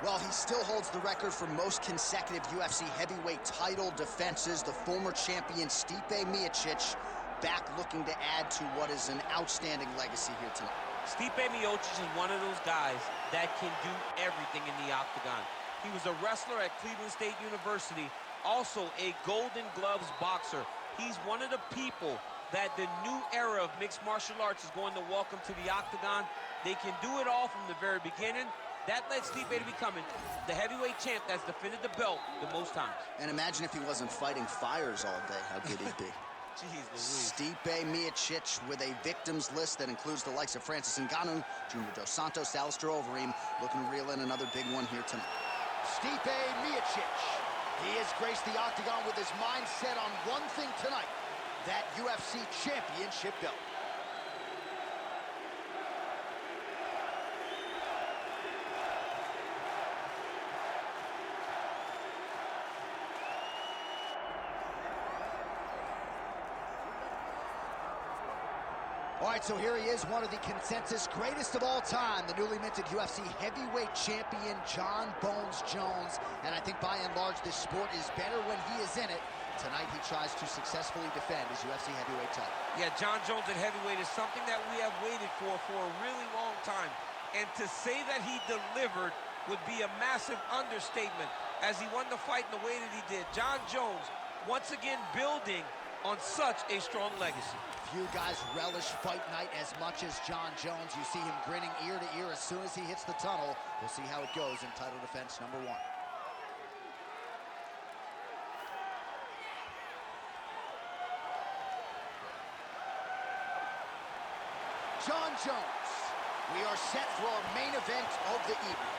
Well, he still holds the record for most consecutive UFC heavyweight title defenses. The former champion Stipe Miocic back looking to add to what is an outstanding legacy here tonight. Stipe Miocic is one of those guys that can do everything in the octagon. He was a wrestler at Cleveland State University, also a Golden Gloves boxer. He's one of the people that the new era of mixed martial arts is going to welcome to the octagon. They can do it all from the very beginning. That led Stipe to becoming the heavyweight champ that's defended the belt the most times. And imagine if he wasn't fighting fires all day, how good he'd be. Jeez Louise. Stipe Miocic with a victims list that includes the likes of Francis Ngannou, Junior Dos Santos, Alistair Overeem, looking to reel in another big one here tonight. Stipe Miocic. He has graced the octagon with his mind set on one thing tonight, that UFC championship belt. All right, so here he is, one of the consensus greatest of all time, the newly minted UFC heavyweight champion, Jon Bones Jones. And I think by and large, this sport is better when he is in it. Tonight, he tries to successfully defend his UFC heavyweight title. Yeah, Jon Jones at heavyweight is something that we have waited for a really long time. And to say that he delivered would be a massive understatement as he won the fight in the way that he did. Jon Jones, once again, building on such a strong legacy. Few guys relish fight night as much as Jon Jones. You see him grinning ear to ear as soon as he hits the tunnel. We'll see how it goes in title defense number 1. Jon Jones. We are set for our main event of the evening.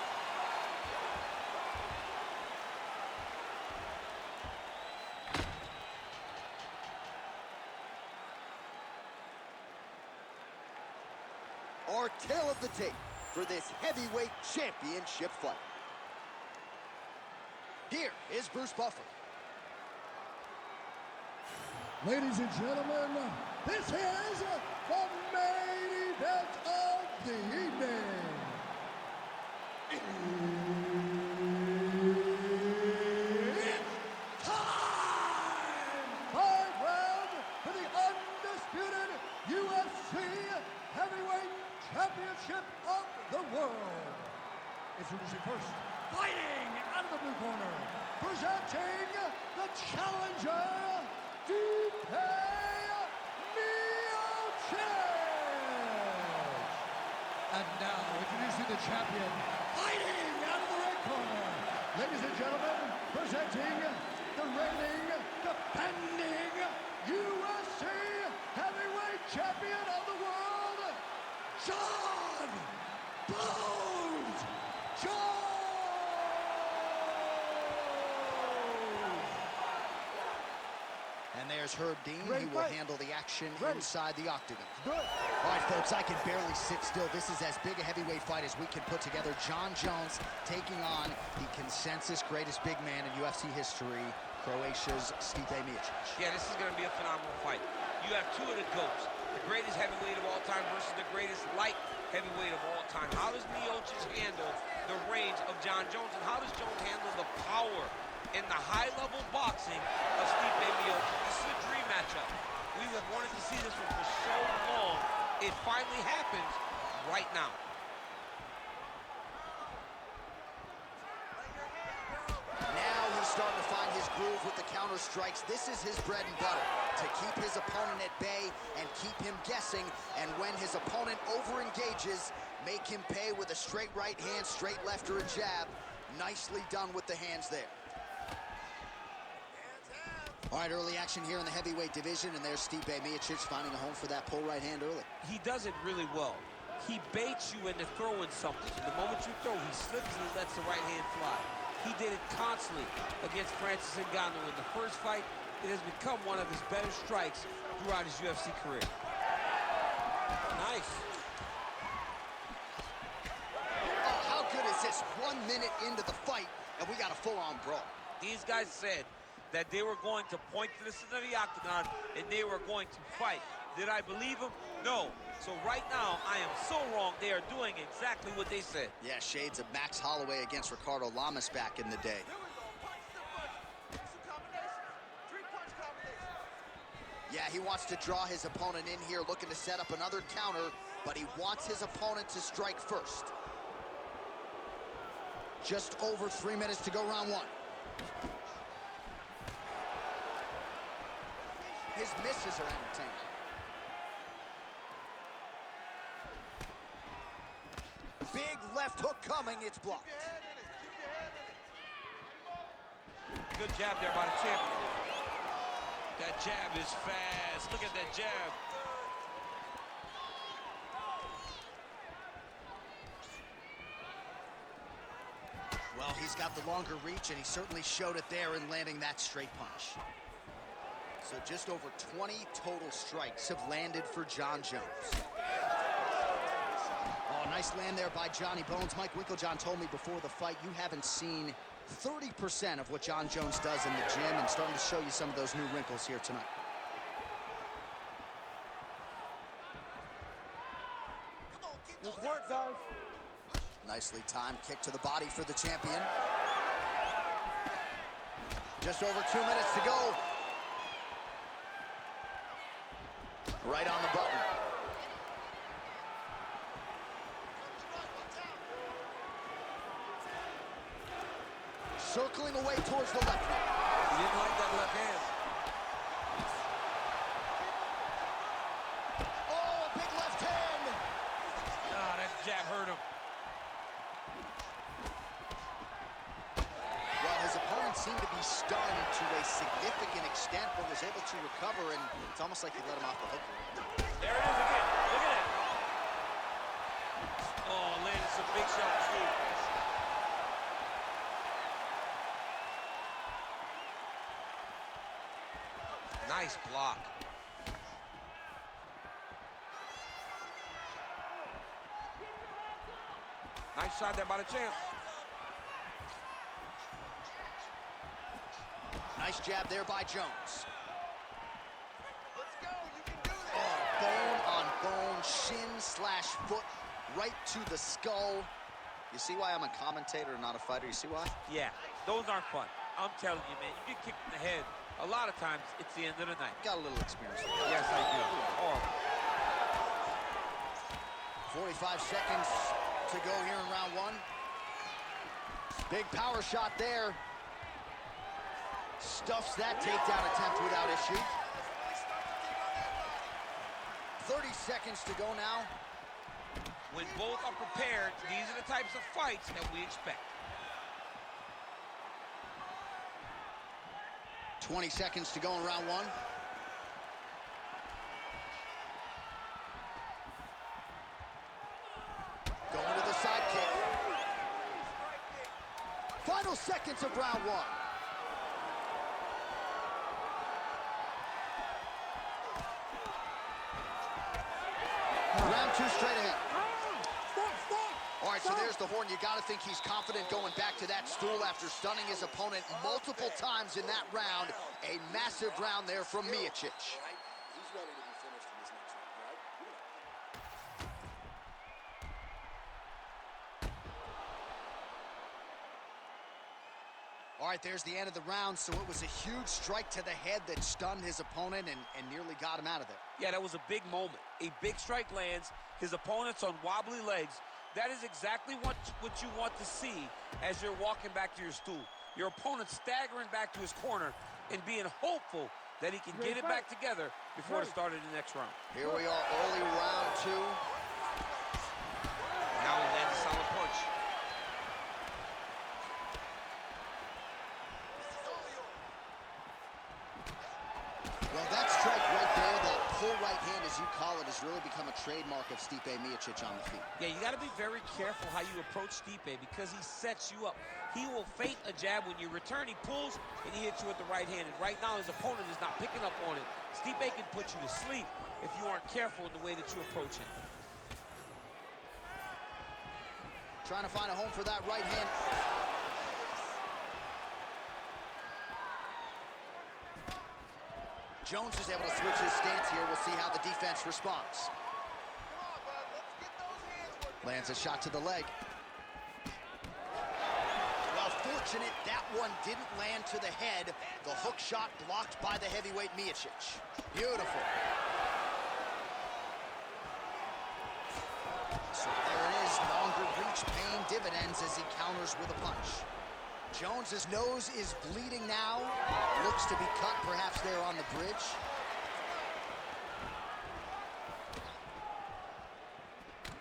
Our tale of the tape for this heavyweight championship fight. Here is Bruce Buffer. Ladies and gentlemen, this is the main event of the evening. It's time! 5 rounds for the undisputed UFC heavyweight championship of the world. Introducing first, fighting out of the blue corner, presenting the challenger, Stipe Miocic. And now, introducing the champion, fighting out of the red corner. Ladies and gentlemen, presenting the reigning, defending UFC heavyweight champion of the world, Jon Bones Jones! And there's Herb Dean. He will handle the action inside the octagon. Good. All right, folks, I can barely sit still. This is as big a heavyweight fight as we can put together. Jon Jones taking on the consensus greatest big man in UFC history, Croatia's Stipe Miocic. Yeah, this is going to be a phenomenal fight. You have two of the GOATs, the greatest heavyweight of all time versus the greatest light heavyweight of all time. How does Miocic handle the range of Jon Jones, and how does Jones handle the power in the high-level boxing of Stipe Miocic? This is a dream matchup. We have wanted to see this one for so long. It finally happens right now. Now he's starting to find his groove with the counter strikes. This is his bread and butter, to keep his opponent at bay and keep him guessing. And when his opponent over-engages, make him pay with a straight right hand, straight left, or a jab. Nicely done with the hands there. All right, early action here in the heavyweight division, and there's Stipe Miocic finding a home for that pull right hand early. He does it really well. He baits you into throwing something. The moment you throw, he slips and he lets the right hand fly. He did it constantly against Francis Ngannou in the first fight. It has become one of his better strikes throughout his UFC career. Nice. Oh, how good is this? 1 minute into the fight, and we got a full-on brawl. These guys said that they were going to point to the center of the octagon and they were going to fight. Did I believe them? No. So right now, I am so wrong. They are doing exactly what they said. Yeah, shades of Max Holloway against Ricardo Lamas back in the day. Yeah, he wants to draw his opponent in here, looking to set up another counter, but he wants his opponent to strike first. Just over 3 minutes to go, round one. His misses are entertaining. Big left hook coming, it's blocked. Good jab there by the champion. That jab is fast. Look at that jab. Well, he's got the longer reach, and he certainly showed it there in landing that straight punch. So just over 20 total strikes have landed for Jon Jones. Oh, nice land there by Johnny Bones. Mike Winklejohn told me before the fight you haven't seen 30% of what Jon Jones does in the gym, and starting to show you some of those new wrinkles here tonight. Good work, guys. Nicely timed kick to the body for the champion. Just over 2 minutes to go. Right on the button. Circling away towards the left. He didn't like that left hand. Oh, a big left hand. Ah, that jab hurt him. Well, his opponent seemed to be stunned to a significant extent, but was able to recover, and it's almost like he let him off the hook. There it is again. Look at that. Oh, landed some big shots, too. Nice block. Nice shot there by the champ. Nice jab there by Jones. Let's go, you can do this. Oh, bone on bone, shin slash foot, right to the skull. You see why I'm a commentator and not a fighter? You see why? Yeah, those aren't fun. I'm telling you, man, you get kicked in the head. A lot of times, it's the end of the night. Got a little experience. Yes, I do. Oh. 45 seconds to go here in round one. Big power shot there. Stuffs that takedown attempt without issue. 30 seconds to go now. When both are prepared, these are the types of fights that we expect. 20 seconds to go in round one. Going to the side kick. Final seconds of round one. Round two straight ahead. All right, so there's the horn. You got to think he's confident going back to that stool after stunning his opponent multiple times in that round. A massive round there from MIOCIC. He's ready to be finished in this next round, All right, there's the end of the round. So it was a huge strike to the head that stunned his opponent and nearly got him out of there. Yeah, that was a big moment. A big strike lands. His opponent's on wobbly legs. That is exactly what you want to see as you're walking back to your stool. Your opponent staggering back to his corner and being hopeful that he can get it back together before the start of the next round. Here we are, early round two. Now he lands a solid punch. Well, that strike right there, that pull right hand, as you call it, has really become a trademark of Stipe Miocic on the feet. Yeah, you got to be very careful how you approach Stipe because he sets you up. He will feint a jab when you return. He pulls and he hits you with the right hand. And right now, his opponent is not picking up on it. Stipe can put you to sleep if you aren't careful in the way that you approach him. Trying to find a home for that right hand. Jones is able to switch his stance here. We'll see how the defense responds. Lands a shot to the leg. Well, fortunate that one didn't land to the head. The hook shot blocked by the heavyweight MIOCIC. Beautiful. So there it is, longer reach paying dividends as he counters with a punch. Jones's nose is bleeding now. Looks to be cut, perhaps there on the bridge.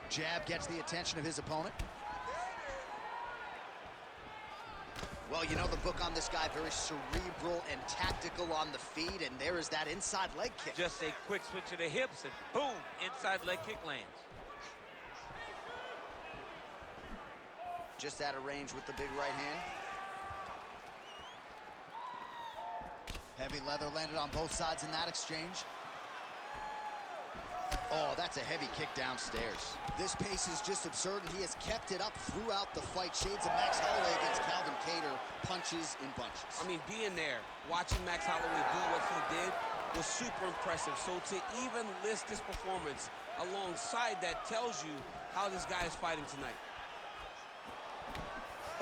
Jab gets the attention of his opponent. Well, you know the book on this guy, very cerebral and tactical on the feet, and there is that inside leg kick. Just a quick switch of the hips, and boom, inside leg kick lands. Just out of range with the big right hand. Heavy leather landed on both sides in that exchange. Oh, that's a heavy kick downstairs. This pace is just absurd, and he has kept it up throughout the fight. Shades of Max Holloway against Calvin Kattar, punches in bunches. I mean, being there, watching Max Holloway do what he did was super impressive. So to even list this performance alongside that tells you how this guy is fighting tonight.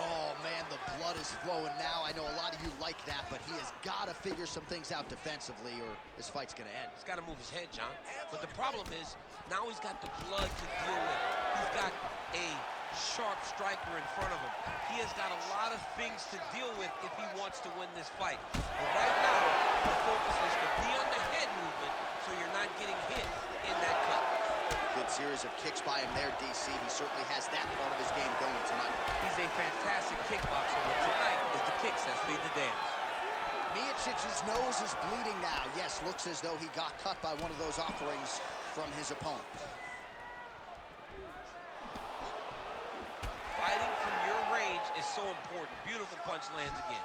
Oh, man, the blood is flowing now. I know a lot of you like that, but he has got to figure some things out defensively or this fight's going to end. He's got to move his head, John. But the problem is, now he's got the blood to deal with. He's got a sharp striker in front of him. He has got a lot of things to deal with if he wants to win this fight. But right now, the focus is to be on the head movement so you're not getting hit in that cut. Good series of kicks by him there, DC. He certainly has that part of his game going tonight. He's a fantastic kickboxer, but tonight is the kicks that lead the dance. MIOCIC's nose is bleeding now. Yes, looks as though he got cut by one of those offerings from his opponent. Fighting from your range is so important. Beautiful punch lands again.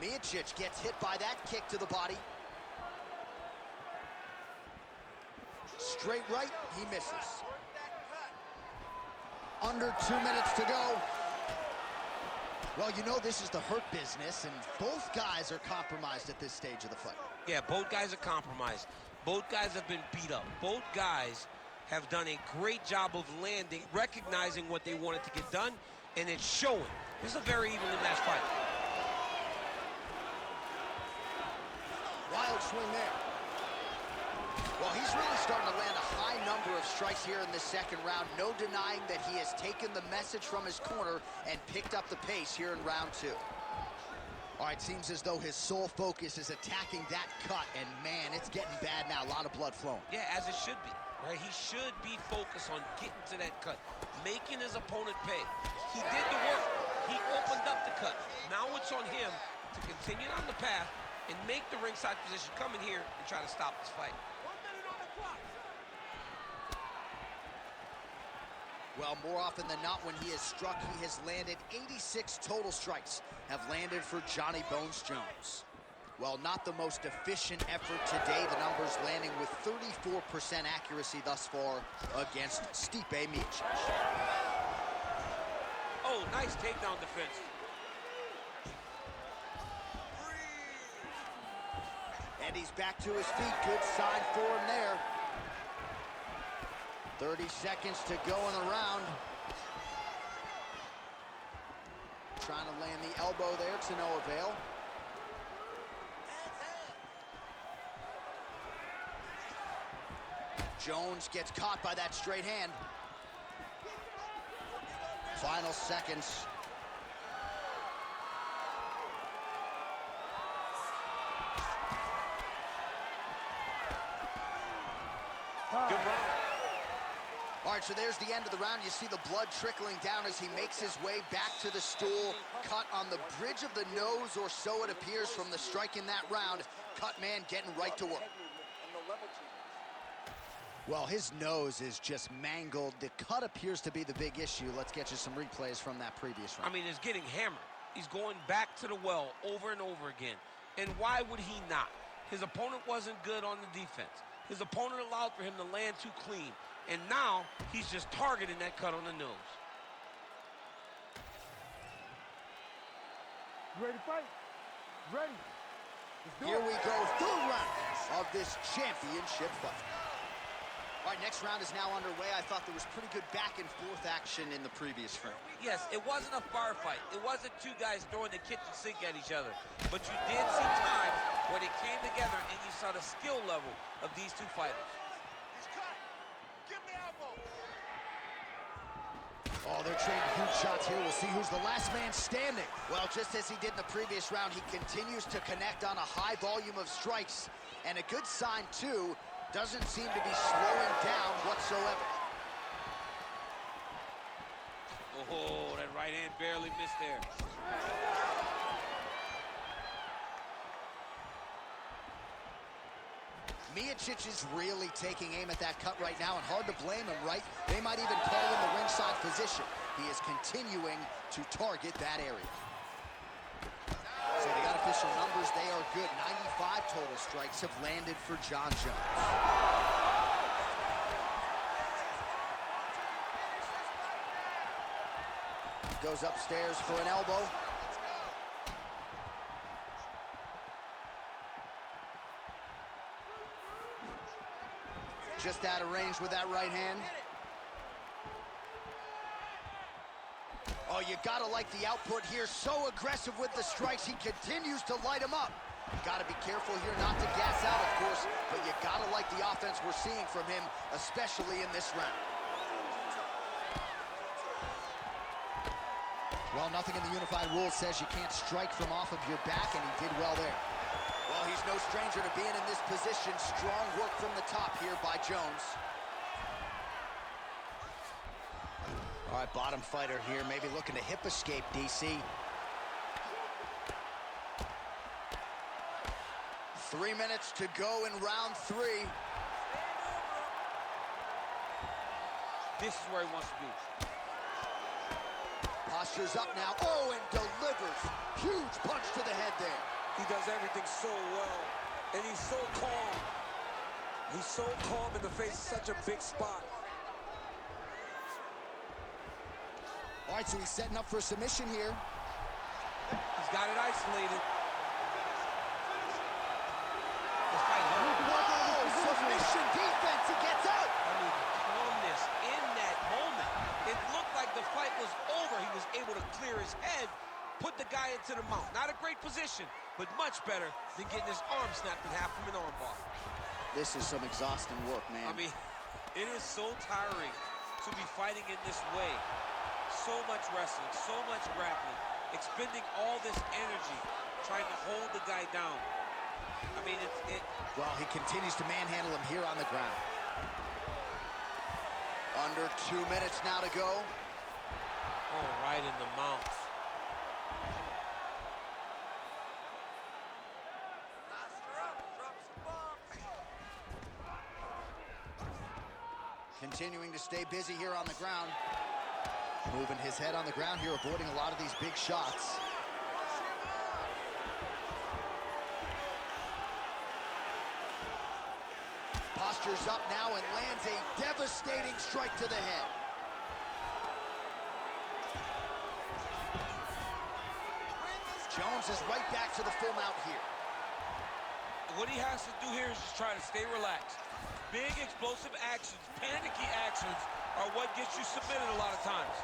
MIOCIC gets hit by that kick to the body. Straight right, he misses. Under 2 minutes to go. Well, you know this is the hurt business, and both guys are compromised at this stage of the fight. Yeah, both guys are compromised. Both guys have been beat up. Both guys have done a great job of landing, recognizing what they wanted to get done, and it's showing. This is a very evenly matched fight. Wild swing there. Well, he's really starting to land a high number of strikes here in the second round. No denying that he has taken the message from his corner and picked up the pace here in round two. All right, seems as though his sole focus is attacking that cut, and man, it's getting bad now. A lot of blood flowing. Yeah, as it should be, right? He should be focused on getting to that cut, making his opponent pay. He did the work. He opened up the cut. Now it's on him to continue on the path and make the ringside position, come in here and try to stop this fight. Well, more often than not, when he has struck, he has landed 86 total strikes have landed for Johnny Bones Jones. Well, not the most efficient effort today. The numbers landing with 34% accuracy thus far against Stipe Miocic. Oh, nice takedown defense. And he's back to his feet. Good sign for him there. 30 seconds to go in the round. Trying to land the elbow there to no avail. Jones gets caught by that straight hand. Final seconds. Good round. All right, so there's the end of the round. You see the blood trickling down as he makes his way back to the stool. Cut on the bridge of the nose, or so it appears from the strike in that round. Cut man getting right to work. Well, his nose is just mangled. The cut appears to be the big issue. Let's get you some replays from that previous round. I mean, it's getting hammered. He's going back to the well over and over again. And why would he not? His opponent wasn't good on the defense. His opponent allowed for him to land too clean. And now he's just targeting that cut on the nose. Ready to fight? Ready. Here we go, third round of this championship fight. All right, next round is now underway. I thought there was pretty good back and forth action in the previous round. Yes, it wasn't a bar fight. It wasn't two guys throwing the kitchen sink at each other. But you did see times when it came together and you saw the skill level of these two fighters. He's cut. Give him the elbow. Oh, they're trading huge shots here. We'll see who's the last man standing. Well, just as he did in the previous round, he continues to connect on a high volume of strikes. And a good sign, too, doesn't seem to be slowing down whatsoever. Oh, that right hand barely missed there. MIOCIC is really taking aim at that cut right now, and hard to blame him, right? They might even call him the ringside physician. He is continuing to target that area. So they got official numbers. They are good. 95 total strikes have landed for Jon Jones. Goes upstairs for an elbow. Just out of range with that right hand. Oh, you gotta like the output here. So aggressive with the strikes. He continues to light him up. Gotta be careful here not to gas out, of course, but you gotta like the offense we're seeing from him, especially in this round. Well, nothing in the unified rules says you can't strike from off of your back, and he did well there. Well, he's no stranger to being in this position. Strong work from the top here by Jones. All right, bottom fighter here, maybe looking to hip escape, DC. 3 minutes to go in round 3. This is where he wants to be. Posture's up now. Oh, and delivers. Huge punch to the head there. He does everything so well, and he's so calm. He's so calm in the face of such a big spot. All right, so he's setting up for a submission here. He's got it isolated. Whoa, submission defense. He gets out. I mean, calmness in that moment. It looked like the fight was over. He was able to clear his head, put the guy into the mount. Not a great position, but much better than getting his arm snapped in half from an arm bar. This is some exhausting work, man. I mean, it is so tiring to be fighting in this way. So much wrestling, so much grappling, expending all this energy, trying to hold the guy down. I mean, Well, he continues to manhandle him here on the ground. Under 2 minutes now to go. Oh, right in the mouth. Continuing to stay busy here on the ground. Moving his head on the ground here, avoiding a lot of these big shots. Posture's up now and lands a devastating strike to the head. Jones is right back to the full mount here. What he has to do here is just try to stay relaxed. Big explosive actions, panicky actions are what gets you submitted a lot of times.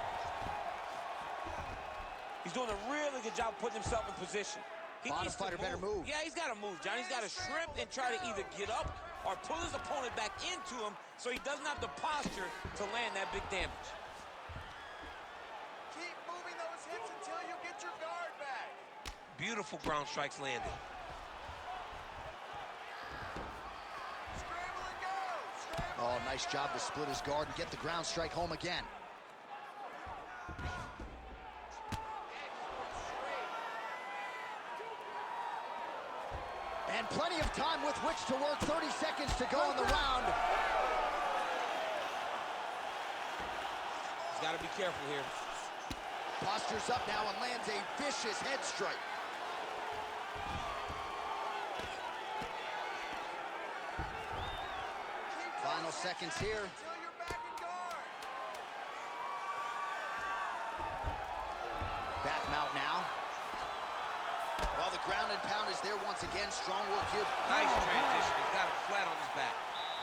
He's doing a really good job putting himself in position. Bottom fighter better move. Yeah, he's got to move, John. He's got to shrimp and try to either get up or pull his opponent back into him so he doesn't have the posture to land that big damage. Keep moving those hips until you get your guard back. Beautiful ground strikes landed. Scramble and go. Scramble. Oh, nice job to split his guard and get the ground strike home again. And plenty of time with which to work. 30 seconds to go in the round. He's got to be careful here. Posture's up now and lands a vicious head strike. Final seconds here. Until you're back in guard. Back mount now. Well, the ground and pound is there once again. Strong work here. Nice transition. He's got him flat on his back.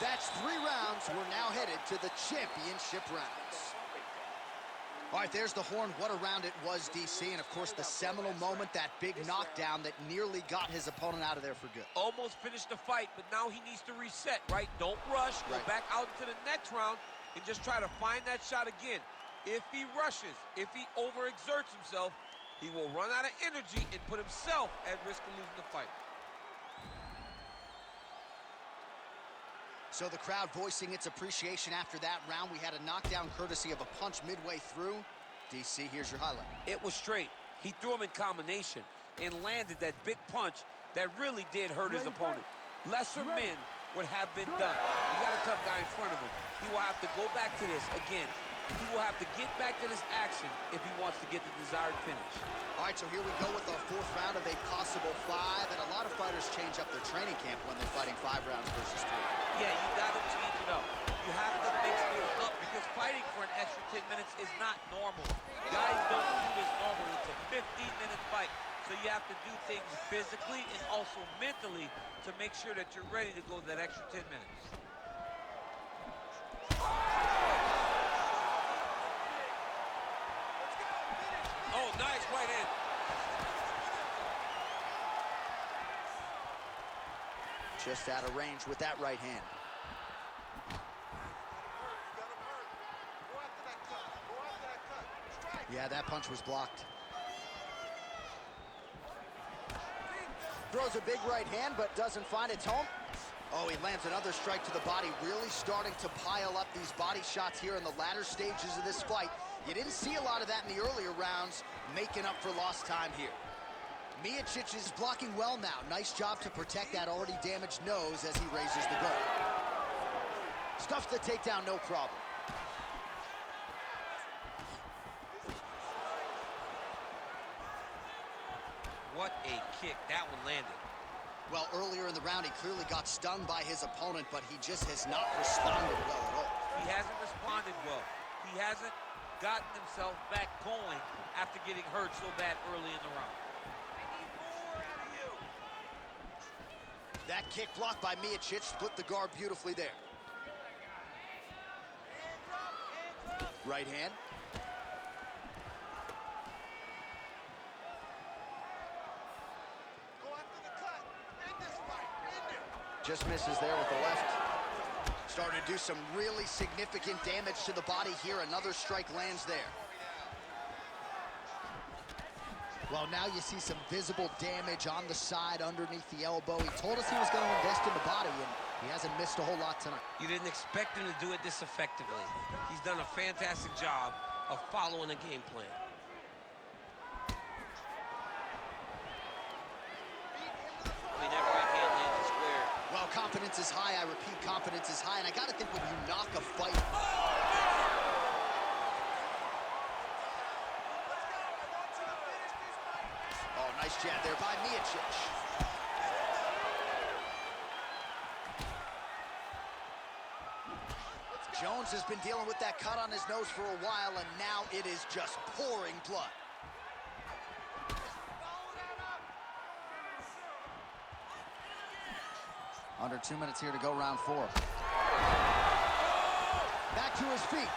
That's 3 rounds. We're now headed to the championship rounds. All right, there's the horn. What a round it was, DC. And, of course, the seminal moment, that big knockdown that nearly got his opponent out of there for good. Almost finished the fight, but now he needs to reset, right? Don't rush. Go back out into the next round and just try to find that shot again. If he rushes, if he overexerts himself, he will run out of energy and put himself at risk of losing the fight. So the crowd voicing its appreciation after that round. We had a knockdown courtesy of a punch midway through. DC, here's your highlight. It was straight. He threw him in combination and landed that big punch that really did hurt his opponent. Lesser men would have been done. You got a tough guy in front of him. He will have to go back to this again. He will have to get back to this action if he wants to get the desired finish. All right, so here we go with our 4th round of a possible 5. And a lot of fighters change up their training camp when they're fighting 5 rounds versus 3. Yeah, you got to change it up. You have to mix things up because fighting for an extra 10 minutes is not normal. Guys don't do this normally. It's a 15-minute fight. So you have to do things physically and also mentally to make sure that you're ready to go that extra 10 minutes. Oh, nice right hand. Just out of range with that right hand. Yeah, that punch was blocked. Throws a big right hand, but doesn't find its home. Oh, he lands another strike to the body, really starting to pile up these body shots here in the latter stages of this fight. You didn't see a lot of that in the earlier rounds, making up for lost time here. MIOCIC is blocking well now. Nice job to protect that already damaged nose as he raises the guard. Stuffs the takedown, no problem. What a kick. That one landed. Well, earlier in the round, he clearly got stung by his opponent, but he just has not responded well at all. He hasn't responded well. He hasn't gotten himself back going after getting hurt so bad early in the round. That kick blocked by MIOCIC split the guard beautifully there. Right hand. Just misses there with the left. Starting to do some really significant damage to the body here. Another strike lands there. Well, now you see some visible damage on the side underneath the elbow. He told us he was going to invest in the body, and he hasn't missed a whole lot tonight. You didn't expect him to do it this effectively. He's done a fantastic job of following a game plan. I mean, that right hand lands square. Well, confidence is high. I repeat, confidence is high. And I got to think when you knock a fight... Oh, nice jab there by MIOCIC. Jones has been dealing with that cut on his nose for a while, and now it is just pouring blood. Under 2 minutes here to go, round 4. Back to his feet.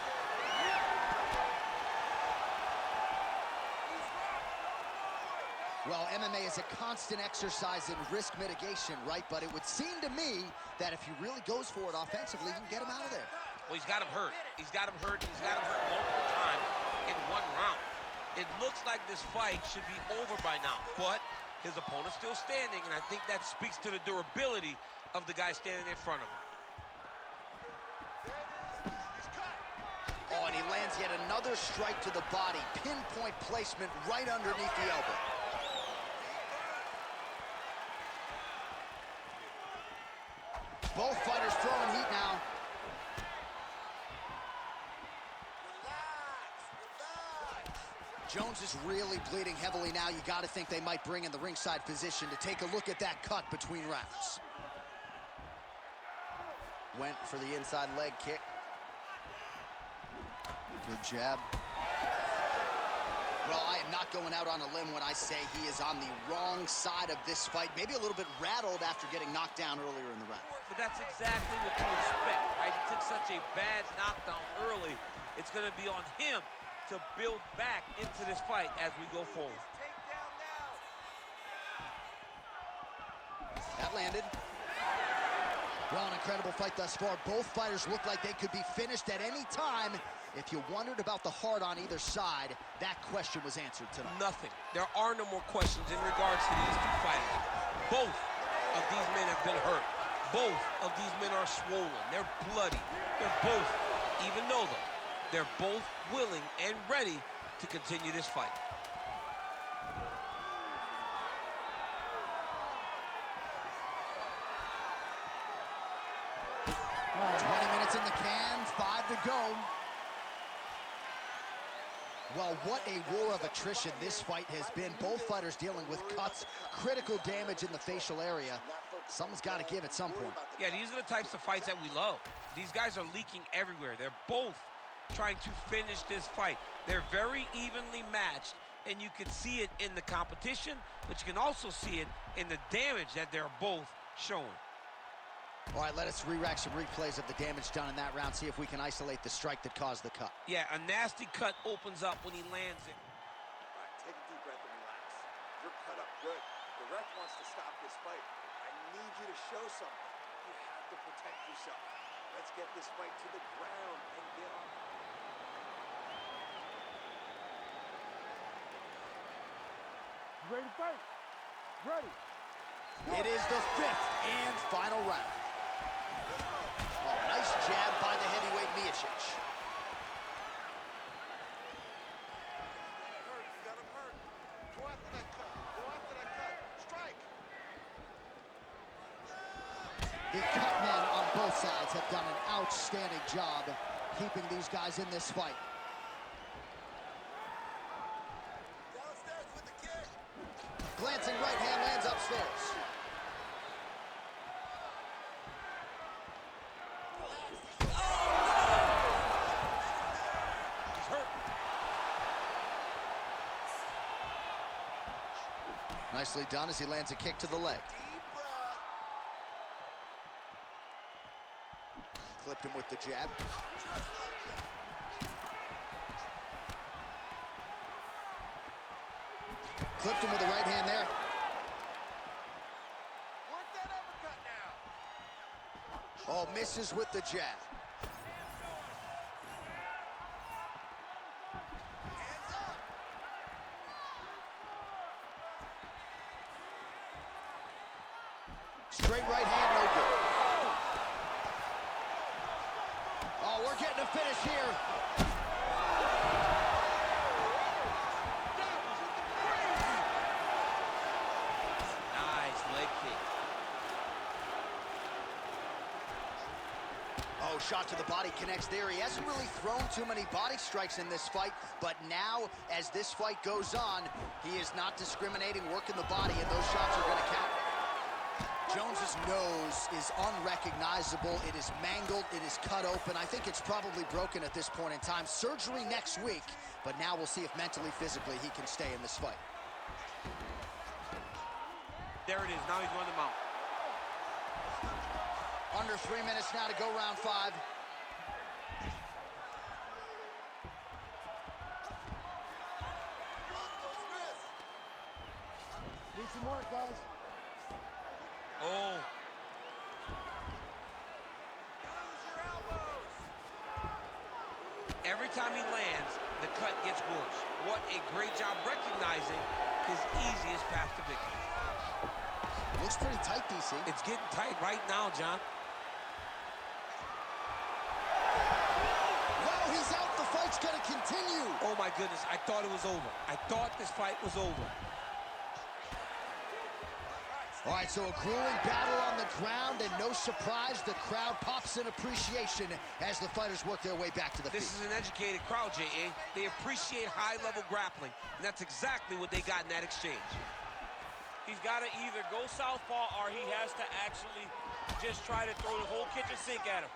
Well, MMA is a constant exercise in risk mitigation, right? But it would seem to me that if he really goes for it offensively, he can get him out of there. Well, he's got him hurt. He's got him hurt. He's got him hurt multiple times in one round. It looks like this fight should be over by now, but his opponent's still standing, and I think that speaks to the durability of the guy standing in front of him. Oh, and he lands yet another strike to the body. Pinpoint placement right underneath the elbow. Both fighters throwing heat now. Jones is really bleeding heavily now. You got to think they might bring in the ringside physician to take a look at that cut between rounds. Went for the inside leg kick. Good jab. Well, I am not going out on a limb when I say he is on the wrong side of this fight. Maybe a little bit rattled after getting knocked down earlier in the round. But that's exactly what you expect, right? He took such a bad knockdown early. It's going to be on him to build back into this fight as we go forward. That landed. Well, an incredible fight thus far. Both fighters look like they could be finished at any time. If you wondered about the heart on either side, that question was answered tonight. Nothing. There are no more questions in regards to these two fighters. Both of these men have been hurt. Both of these men are swollen. They're bloody. They're both, even though they're both willing and ready to continue this fight. Oh, 20 minutes in the can, 5 to go. Well, what a war of attrition this fight has been. Both fighters dealing with cuts, critical damage in the facial area. Someone's got to give at some point. Yeah, these are the types of fights that we love. These guys are leaking everywhere. They're both trying to finish this fight. They're very evenly matched, and you can see it in the competition, but you can also see it in the damage that they're both showing. All right, let us re-rack some replays of the damage done in that round, see if we can isolate the strike that caused the cut. Yeah, a nasty cut opens up when he lands it. All right, take a deep breath and relax. You're cut up good. The ref wants to stop this fight. I need you to show something. You have to protect yourself. Let's get this fight to the ground and get on. Ready to fight? Ready. It is the 5th and final round. Oh, nice jab by the heavyweight MIOCIC. Hurt, you got him hurt. Go after that cut. Go after that cut. Strike. The cut men on both sides have done an outstanding job keeping these guys in this fight. Downstairs with the kick. Glancing right hand lands upstairs. Nicely done as he lands a kick to the leg. Deep breath. Clipped him with the jab. Clipped him with the right hand there. Work that uppercut now. Oh, misses with the jab. Hands up. Straight right hand, no good. Oh, we're getting a finish here. Nice leg kick. Oh, shot to the body connects there. He hasn't really thrown too many body strikes in this fight, but now, as this fight goes on, he is not discriminating, working the body, and those shots are going to count. Jones's nose is unrecognizable. It is mangled. It is cut open. I think it's probably broken at this point in time. Surgery next week, but now we'll see if mentally, physically, he can stay in this fight. There it is. Now he's on the mount. Under 3 minutes now to go, round 5. Need some more, guys. Oh. Every time he lands, the cut gets worse. What a great job recognizing his easiest path to victory. Looks pretty tight, DC. It's getting tight right now, John. Well, he's out. The fight's going to continue. Oh, my goodness. I thought it was over. I thought this fight was over. All right, so a grueling battle on the ground, and no surprise, the crowd pops in appreciation as the fighters work their way back to the feet. This is an educated crowd, J.A. They appreciate high-level grappling, and that's exactly what they got in that exchange. He's got to either go southpaw or he has to actually just try to throw the whole kitchen sink at him.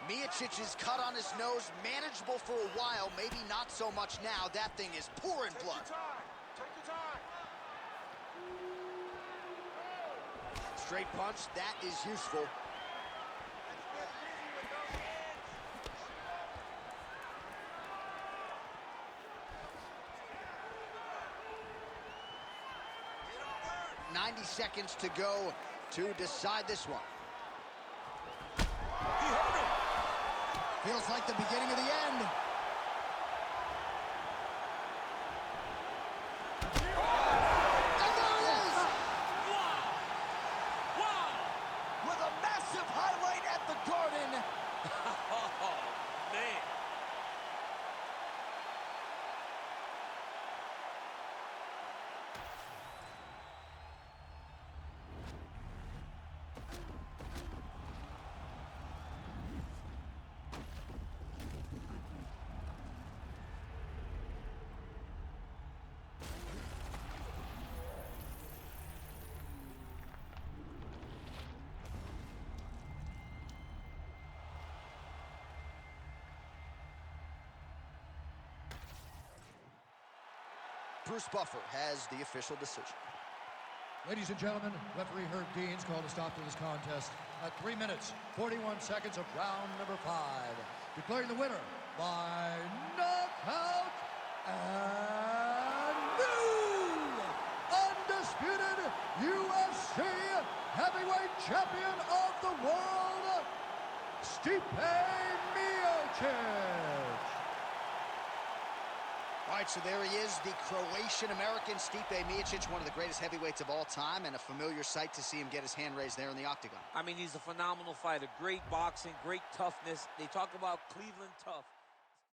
Miocic's cut on his nose, manageable for a while, maybe not so much now. That thing is pouring blood. Take your time. Straight punch, that is useful. Let's get busy with those hands. 90 seconds to go to decide this one. He hurt him. Feels like the beginning of the end. And there it is! Wow! With a massive highlight at the Garden. Oh, man. Bruce Buffer has the official decision. Ladies and gentlemen, referee Herb Dean's called a stop to this contest at 3 minutes, 41 seconds of round number 5. Declaring the winner by knockout and new undisputed UFC heavyweight champion of the world, STIPE MIOCIC. All right, so there he is, the Croatian-American Stipe Miocic, one of the greatest heavyweights of all time, and a familiar sight to see him get his hand raised there in the octagon. I mean, he's a phenomenal fighter. Great boxing, great toughness. They talk about Cleveland tough.